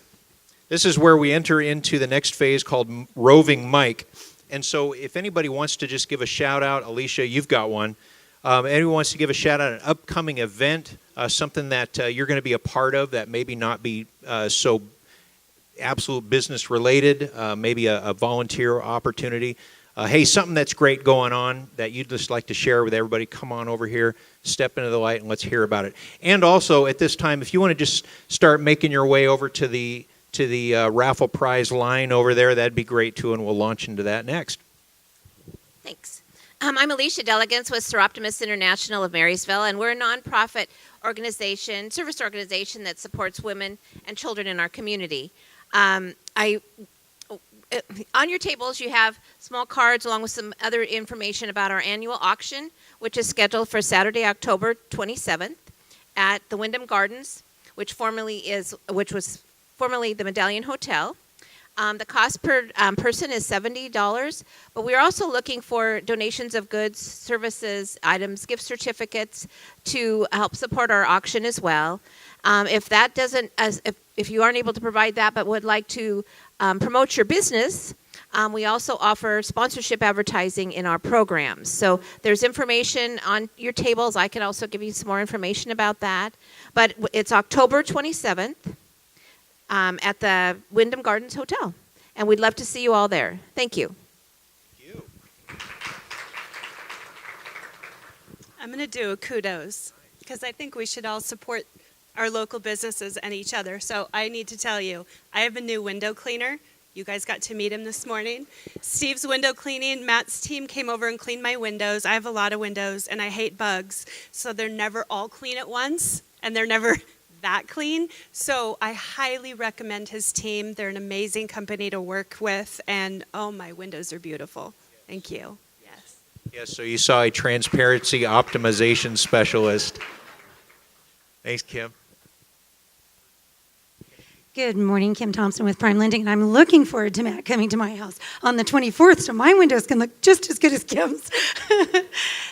this is where we enter into the next phase called Roving Mike. And so if anybody wants to just give a shout out, Alicia, you've got one. Anyone wants to give a shout out, an upcoming event, something that you're going to be a part of that maybe not be so absolute business related, maybe a volunteer opportunity. Hey, something that's great going on that you'd just like to share with everybody, come on over here, step into the light, and let's hear about it. And also at this time, if you want to just start making your way over to the raffle prize line over there, that'd be great too, and we'll launch into that next. Thanks. I'm Alicia Delegans with Seroptimus International of Marysville, and we're a nonprofit organization, service organization that supports women and children in our community. On your tables, you have small cards along with some other information about our annual auction, which is scheduled for Saturday, October 27th at the Wyndham Gardens, which was formerly the Medallion Hotel. The cost per person is $70, but we're also looking for donations of goods, services, items, gift certificates to help support our auction as well. If you aren't able to provide that but would like to promote your business, we also offer sponsorship advertising in our programs. So there's information on your tables. I can also give you some more information about that. But it's October 27th. At the Wyndham Gardens Hotel. And we'd love to see you all there. Thank you. Thank you. I'm going to do a kudos because I think we should all support our local businesses and each other. So I need to tell you, I have a new window cleaner. You guys got to meet him this morning. Steve's Window Cleaning. Matt's team came over and cleaned my windows. I have a lot of windows and I hate bugs. So they're never all clean at once and they're never that clean. So I highly recommend his team. They're an amazing company to work with, and oh, my windows are beautiful. Thank you. Yes. Yes, so you saw a transparency optimization specialist. Thanks, Kim. Good morning, Kim Thompson with Prime Lending, and I'm looking forward to Matt coming to my house on the 24th so my windows can look just as good as Kim's.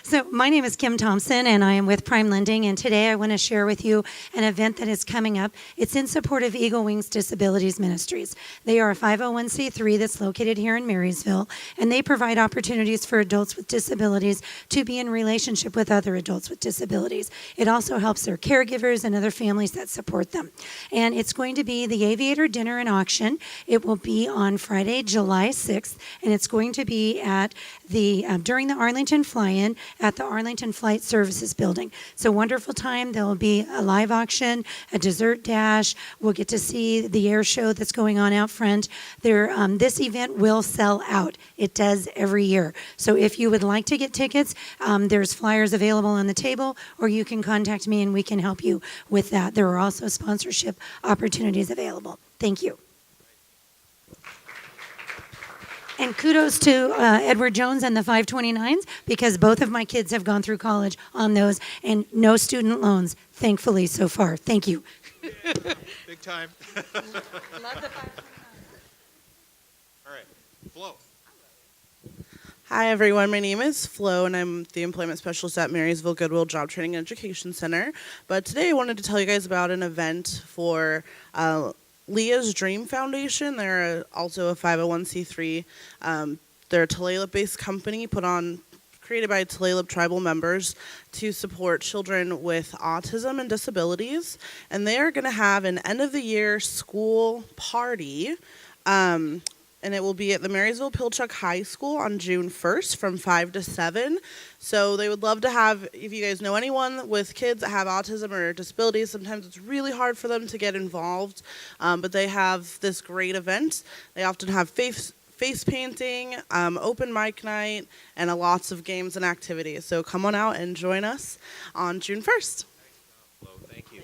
So my name is Kim Thompson, and I am with Prime Lending, and today I want to share with you an event that is coming up. It's in support of Eagle Wings Disabilities Ministries. They are a 501c3 that's located here in Marysville, and they provide opportunities for adults with disabilities to be in relationship with other adults with disabilities. It also helps their caregivers and other families that support them. And it's going to be the the Aviator Dinner and Auction. It will be on Friday, July 6th, and it's going to be at the during the Arlington Fly-In at the Arlington Flight Services Building. It's a wonderful time. There will be a live auction, a dessert dash. We'll get to see the air show that's going on out front. This event will sell out. It does every year. So if you would like to get tickets, there's flyers available on the table, or you can contact me and we can help you with that. There are also sponsorship opportunities available. Thank you. And kudos to Edward Jones and the 529s, because both of my kids have gone through college on those, and no student loans, thankfully, so far. Thank you. Big time. Love the 529s. All right, Flo. Hi, everyone. My name is Flo, and I'm the employment specialist at Marysville Goodwill Job Training and Education Center. But today I wanted to tell you guys about an event for Leah's Dream Foundation. They're also a 501c3. They're a Tulalip-based company created by Tulalip tribal members to support children with autism and disabilities. And they are going to have an end-of-the-year school party. And it will be at the Marysville Pilchuck High School on June 1st from 5 to 7. So they would love to have, if you guys know anyone with kids that have autism or disabilities, sometimes it's really hard for them to get involved, but they have this great event. They often have face painting, open mic night, and lots of games and activities. So come on out and join us on June 1st. Thank you.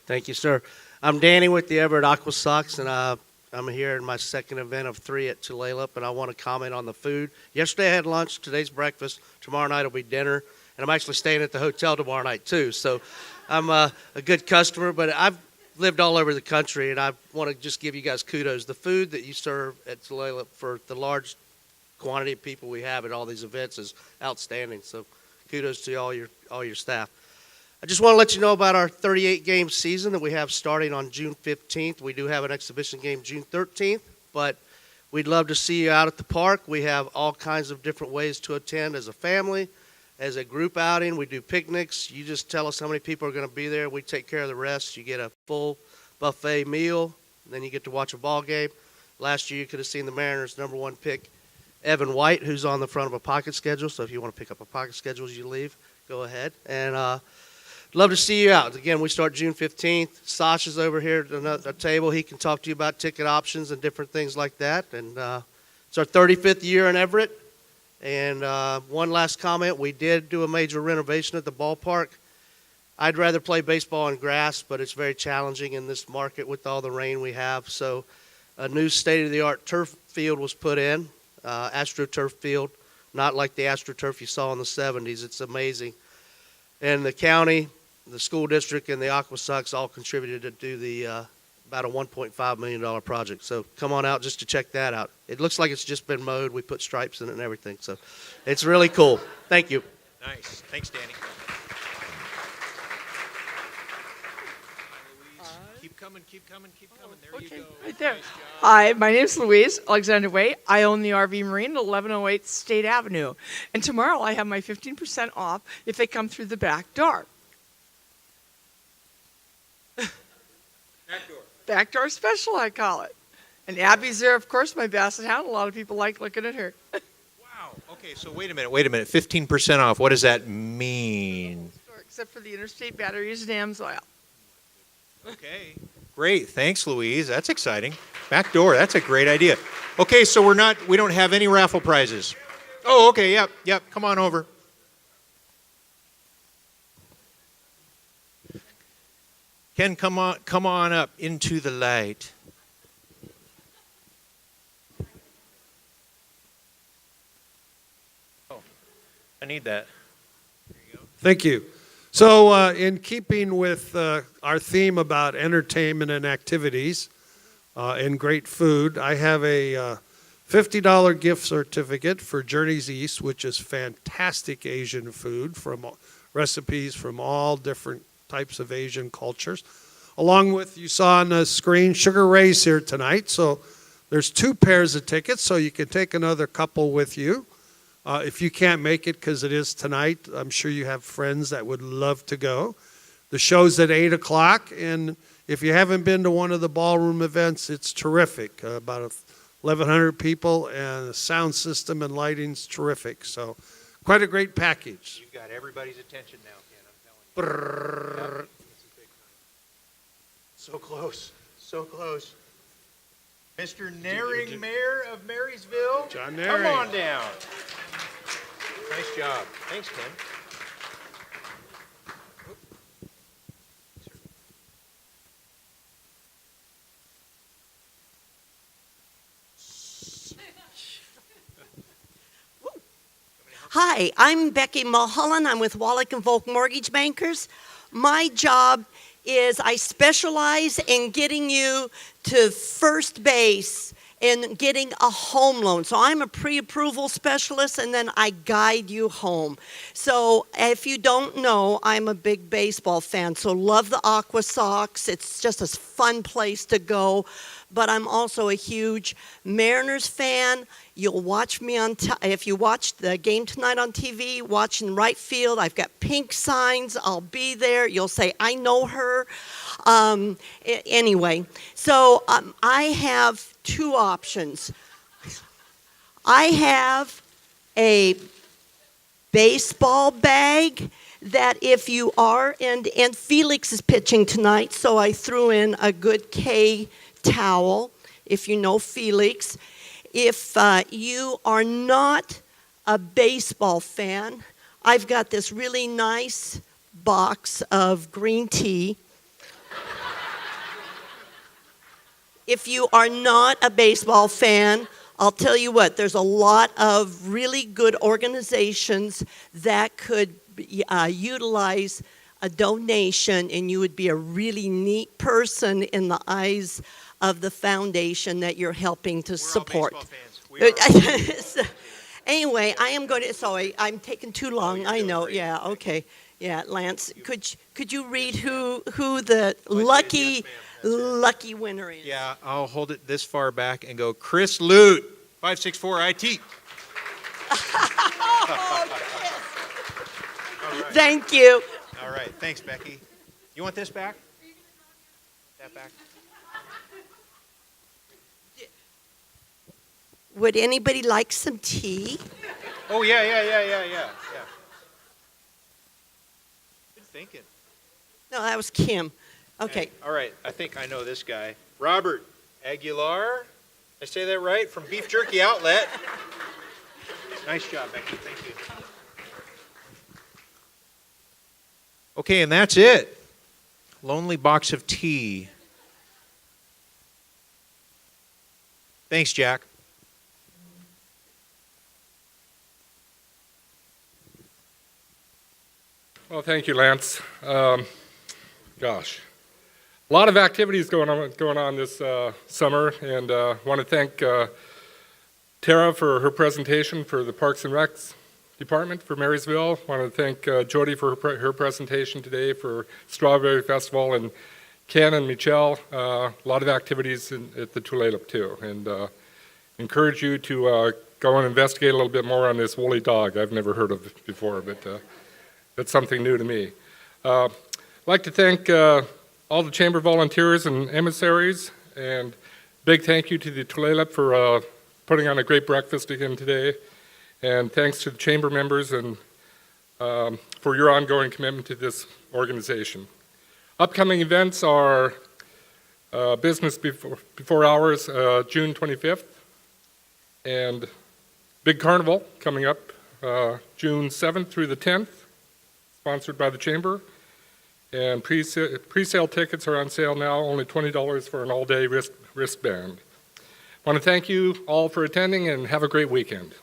Thank you, sir. I'm Danny with the Everett Aqua Sox, and I'm here in my second event of 3 at Tulalip, and I want to comment on the food. Yesterday I had lunch, today's breakfast, tomorrow night will be dinner, and I'm actually staying at the hotel tomorrow night too. So I'm a good customer, but I've lived all over the country, and I want to just give you guys kudos. The food that you serve at Tulalip for the large quantity of people we have at all these events is outstanding. So kudos to all your staff. I just want to let you know about our 38-game season that we have starting on June 15th. We do have an exhibition game June 13th, but we'd love to see you out at the park. We have all kinds of different ways to attend as a family, as a group outing. We do picnics. You just tell us how many people are going to be there. We take care of the rest. You get a full buffet meal, and then you get to watch a ball game. Last year, you could have seen the Mariners' #1 pick, Evan White, who's on the front of a pocket schedule. So if you want to pick up a pocket schedule as you leave, go ahead. And love to see you out. Again, we start June 15th. Sasha's over here at the table. He can talk to you about ticket options and different things like that. And it's our 35th year in Everett. And one last comment. We did do a major renovation at the ballpark. I'd rather play baseball on grass, but it's very challenging in this market with all the rain we have. So a new state-of-the-art turf field was put in, AstroTurf field, not like the AstroTurf you saw in the 70s. It's amazing. And the county, the school district, and the Aqua Sox all contributed to do the about a $1.5 million project. So come on out just to check that out. It looks like it's just been mowed. We put stripes in it and everything. So it's really cool. Thank you. Nice. Thanks, Danny. Keep coming, keep coming, keep coming. There you go. Right there. Hi, my name is Louise Alexander Way. I own the RV Marine at 1108 State Avenue. And tomorrow I have my 15% off if they come through the back door. Back door. Back door special, I call it. And Abby's there, of course, my basset hound. A lot of people like looking at her. Wow. Okay, so wait a minute. 15% off. What does that mean? Except for the interstate batteries and Amsoil. Okay. Great. Thanks, Louise. That's exciting. Back door. That's a great idea. Okay, so we don't have any raffle prizes. Oh, okay. Yep. Come on over. Ken, come on up into the light. Oh, I need that. Thank you. So in keeping with our theme about entertainment and activities and great food, I have a $50 gift certificate for Journeys East, which is fantastic Asian food from recipes from all different types of Asian cultures. Along with, you saw on the screen, Sugar Ray's here tonight. So there's 2 pairs of tickets, so you can take another couple with you. If you can't make it because it is tonight, I'm sure you have friends that would love to go. The show's at 8 o'clock, and if you haven't been to one of the ballroom events, it's terrific. About 1,100 people, and the sound system and lighting's terrific. So quite a great package. You've got everybody's attention now, Ken, I'm telling you. Yep. So close, so close. Mr. Naring, Mayor of Marysville. John Come Naring. on down. Nice job. Thanks, Ken. Hi, I'm Becky Mulholland. I'm with Wallach and Volk Mortgage Bankers. My job is I specialize in getting you to first base and getting a home loan. So I'm a pre-approval specialist, and then I guide you home. So if you don't know, I'm a big baseball fan. So love the Aqua Sox. It's just a fun place to go. But I'm also a huge Mariners fan. You'll watch me if you watch the game tonight on TV, watching right field. I've got pink signs. I'll be there. You'll say, I know her. Anyway, so I have two options. I have a baseball bag that if you are, and Felix is pitching tonight, so I threw in a good K towel, if you know Felix. If you are not a baseball fan, I've got this really nice box of green tea. If you are not a baseball fan, I'll tell you what, there's a lot of really good organizations that could utilize a donation, and you would be a really neat person in the eyes of the foundation that you're helping to support. Anyway, I am going to, sorry, I'm taking too long. I know, yeah, okay. Yeah, Lance, could you read who the lucky winner is? Yeah, I'll hold it this far back and go, Chris Lute, 564 IT. Thank you. All right, thanks, Becky. You want this back? That back? Would anybody like some tea? Oh, yeah. Good thinking. No, that was Kim. Okay. Hey, all right, I think I know this guy. Robert Aguilar. Did I say that right? From Beef Jerky Outlet. Nice job, Becky. Thank you. Okay, and that's it. Lonely box of tea. Thanks, Jack. Well, thank you, Lance. Gosh, a lot of activities going on this summer, and want to thank Tara for her presentation for the Parks and Recs Department for Marysville. Want to thank Jodi for her presentation today for Strawberry Festival, and Ken and Mizell. A lot of activities at the Tulalip too, and encourage you to go and investigate a little bit more on this woolly dog. I've never heard of it before, but that's something new to me. I'd like to thank all the Chamber volunteers and emissaries, and big thank you to the Tulalip for putting on a great breakfast again today. And thanks to the Chamber members and for your ongoing commitment to this organization. Upcoming events are Business Before Hours, June 25th, and Big Carnival coming up June 7th through the 10th, sponsored by the Chamber. And pre-sale tickets are on sale now, only $20 for an all-day wristband. I want to thank you all for attending, and have a great weekend.